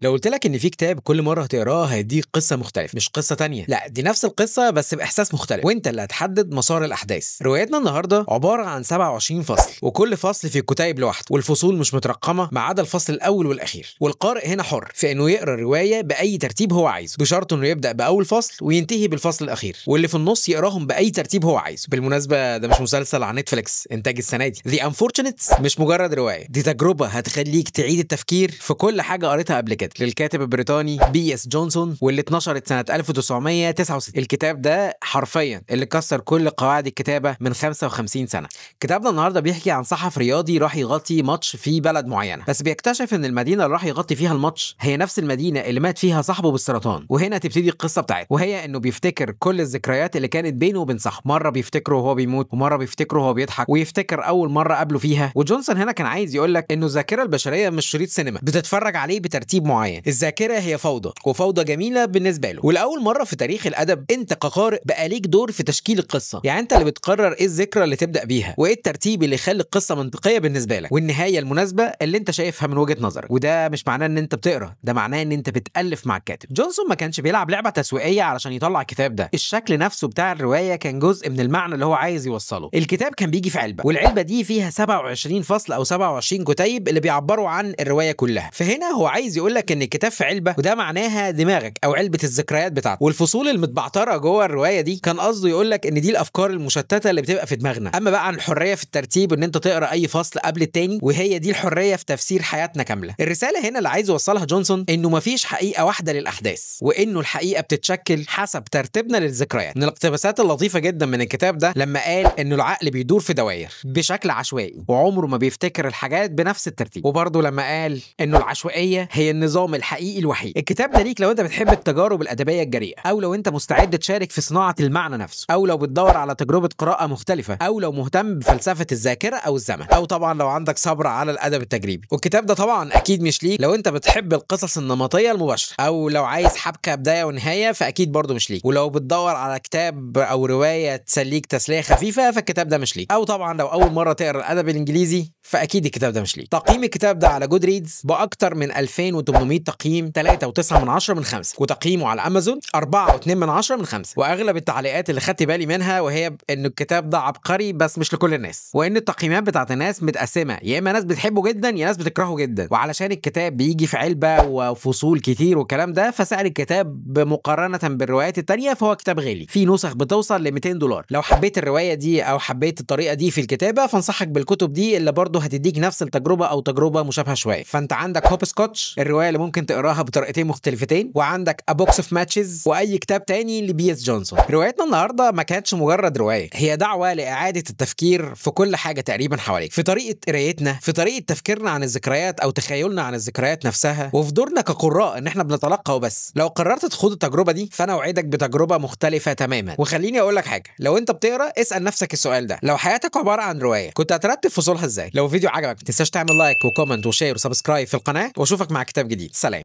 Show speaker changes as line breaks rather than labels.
لو قلت لك ان في كتاب كل مره هتقراه هيديك قصه مختلفه، مش قصه تانية، لا دي نفس القصه بس باحساس مختلف، وانت اللي هتحدد مسار الاحداث. روايتنا النهارده عباره عن 27 فصل، وكل فصل في الكتيب لوحده، والفصول مش مترقمه ما عدا الفصل الاول والاخير. والقارئ هنا حر في انه يقرا الروايه باي ترتيب هو عايزه، بشرط انه يبدا باول فصل وينتهي بالفصل الاخير، واللي في النص يقراهم باي ترتيب هو عايزه. بالمناسبه ده مش مسلسل على نتفليكس انتاج السنه دي، ذا انفورتونيتس مش مجرد روايه، دي تجربه هتخليك تعيد التفكير في كل حاجه قريتها قبل كده، للكاتب البريطاني بي اس جونسون، واللي اتنشرت سنه 1969. الكتاب ده حرفيا اللي كسر كل قواعد الكتابه من 55 سنه. كتابنا النهارده بيحكي عن صحفي رياضي راح يغطي ماتش في بلد معينه، بس بيكتشف ان المدينه اللي راح يغطي فيها الماتش هي نفس المدينه اللي مات فيها صاحبه بالسرطان. وهنا تبتدي القصه بتاعته، وهي انه بيفتكر كل الذكريات اللي كانت بينه وبين صاحبه، مره بيفتكره وهو بيموت، ومره بيفتكره وهو بيضحك، ويفتكر اول مره قابله فيها. وجونسون هنا كان عايز يقول لك انه الذاكره البشريه مش شريط سينما بتتفرج عليه بترتيب معين، الذاكره هي فوضى، وفوضى جميله بالنسبه له. ولاول مره في تاريخ الادب انت كقارئ بقى ليك دور في تشكيل القصه، يعني انت اللي بتقرر ايه الذكرى اللي تبدا بيها، وايه الترتيب اللي يخلي القصه منطقيه بالنسبه لك، والنهايه المناسبه اللي انت شايفها من وجهه نظرك. وده مش معناه ان انت بتقرا، ده معناه ان انت بتالف مع الكاتب. جونسون ما كانش بيلعب لعبه تسويقيه علشان يطلع الكتاب ده، الشكل نفسه بتاع الروايه كان جزء من المعنى اللي هو عايز يوصله. الكتاب كان بيجي في علبه، والعلبه دي فيها 27 فصل او 27 كتيب اللي بيعبروا عن الروايه كلها. فهنا هو عايز يقول لك ان الكتاب في علبه، وده معناها دماغك او علبه الذكريات بتاعتك. والفصول المتبعتره جوه الروايه دي كان قصده يقول لك ان دي الافكار المشتته اللي بتبقى في دماغنا. اما بقى عن الحريه في الترتيب، ان انت تقرا اي فصل قبل التاني، وهي دي الحريه في تفسير حياتنا كامله. الرساله هنا اللي عايز يوصلها جونسون انه مفيش حقيقه واحده للاحداث، وانه الحقيقه بتتشكل حسب ترتيبنا للذكريات. من الاقتباسات اللطيفه جدا من الكتاب ده لما قال انه العقل بيدور في دوائر بشكل عشوائي، وعمره ما بيفتكر الحاجات بنفس الترتيب. وبرضه لما قال انه العشوائيه هي النظام الحقيقي الوحيد. الكتاب ده ليك لو انت بتحب التجارب الادبيه الجريئه، او لو انت مستعد تشارك في صناعه المعنى نفسه، او لو بتدور على تجربه قراءه مختلفه، او لو مهتم بفلسفه الذاكره او الزمن، او طبعا لو عندك صبر على الادب التجريبي. والكتاب ده طبعا اكيد مش ليك لو انت بتحب القصص النمطيه المباشره، او لو عايز حبكه بدايه ونهايه فاكيد برضه مش ليك. ولو بتدور على كتاب او روايه تسليك تسليه خفيفه فالكتاب ده مش ليك. او طبعا لو اول مره تقرا الادب الانجليزي فاكيد الكتاب ده مش ليك. تقييم الكتاب ده على جود ريدز باكتر من 2800 تقييم، 3.9 من 5، وتقييمه على امازون 4.2 من 5. واغلب التعليقات اللي خدت بالي منها وهي ان الكتاب ده عبقري بس مش لكل الناس، وان التقييمات بتاعت الناس متقسمه، يا اما ناس بتحبه جدا يا ناس بتكرهه جدا. وعلشان الكتاب بيجي في علبه وفصول كتير والكلام ده، فسعر الكتاب مقارنه بالروايات التانية فهو كتاب غالي. في نسخ بتوصل ل $200. لو حبيت الروايه دي او حبيت الطريقه دي في الكتابه فانصحك بالكتب دي اللي برضه هتديك نفس التجربه او تجربه مشابهه شويه. فانت عندك هوب سكوتش، الروايه اللي ممكن تقراها بطريقتين مختلفتين، وعندك A Box of Matches، واي كتاب تاني لبي اس جونسون. روايتنا النهارده ما كانتش مجرد روايه، هي دعوه لاعاده التفكير في كل حاجه تقريبا حواليك، في طريقه قرايتنا، في طريقه تفكيرنا عن الذكريات او تخيلنا عن الذكريات نفسها، وفي دورنا كقراء ان احنا بنتلقى وبس. لو قررت تخوض التجربه دي فانا اوعدك بتجربه مختلفه تماما. وخليني اقول لك حاجه، لو انت بتقرا اسال نفسك السؤال ده، لو حياتك عباره عن روايه كنت هترتب فصولها ازاي؟ لو الفيديو عجبك ما تنساش تعمل لايك وكومنت وشير وسبسكرايب في القناه، واشوفك مع كتاب جديد. سلام.